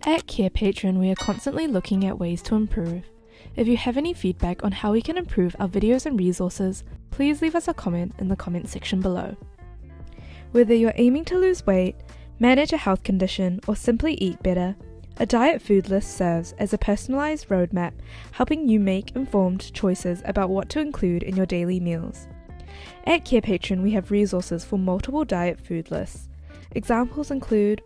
At Carepatron, we are constantly looking at ways to improve. If you have any feedback on how we can improve our videos and resources, please leave us a comment in the comment section below. Whether you're aiming to lose weight, manage a health condition, or simply eat better, a diet food list serves as a personalized roadmap, helping you make informed choices about what to include in your daily meals. At Carepatron, we have resources for multiple diet food lists. Examples include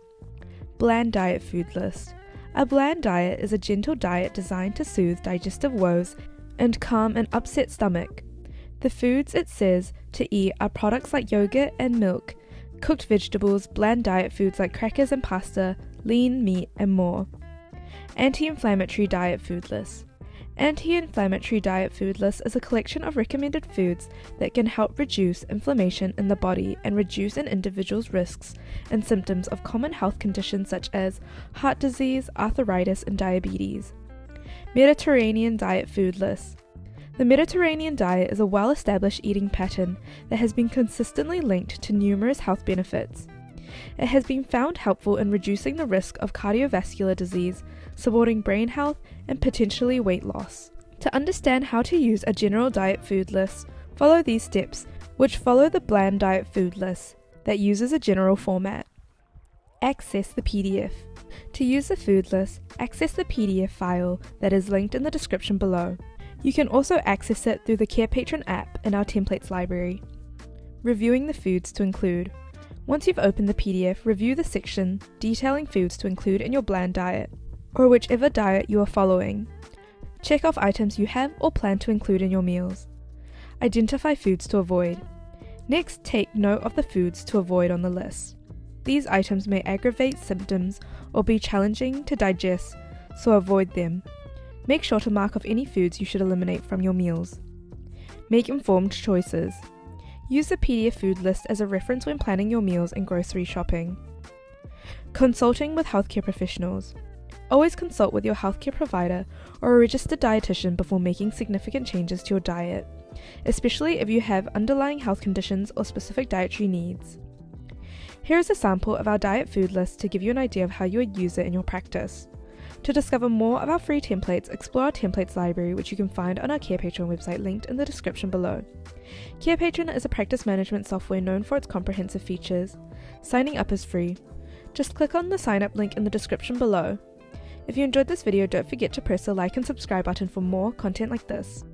Bland Diet Food List. A bland diet is a gentle diet designed to soothe digestive woes and calm an upset stomach. The foods it says to eat are products like yogurt and milk, cooked vegetables, bland diet foods like crackers and pasta, lean meat, and more. Anti-inflammatory diet food list. Anti-inflammatory diet food list is a collection of recommended foods that can help reduce inflammation in the body and reduce an individual's risks and symptoms of common health conditions such as heart disease, arthritis, and diabetes. Mediterranean diet food list. The Mediterranean diet is a well-established eating pattern that has been consistently linked to numerous health benefits. It has been found helpful in reducing the risk of cardiovascular disease, supporting brain health, and potentially weight loss. To understand how to use a general diet food list, follow these steps, which follow the bland diet food list that uses a general format. Access the PDF. To use the food list, access the PDF file that is linked in the description below. You can also access it through the Carepatron app in our templates library. Reviewing the foods to include. Once you've opened the PDF, review the section detailing foods to include in your bland diet, or whichever diet you are following. Check off items you have or plan to include in your meals. Identify foods to avoid. Next, take note of the foods to avoid on the list. These items may aggravate symptoms or be challenging to digest, so avoid them. Make sure to mark off any foods you should eliminate from your meals. Make informed choices. Use the PDF food list as a reference when planning your meals and grocery shopping. Consulting with healthcare professionals. Always consult with your healthcare provider or a registered dietitian before making significant changes to your diet, especially if you have underlying health conditions or specific dietary needs. Here is a sample of our diet food list to give you an idea of how you would use it in your practice. To discover more of our free templates, explore our templates library, which you can find on our Carepatron website linked in the description below. Carepatron is a practice management software known for its comprehensive features. Signing up is free. Just click on the sign up link in the description below. If you enjoyed this video, don't forget to press the like and subscribe button for more content like this.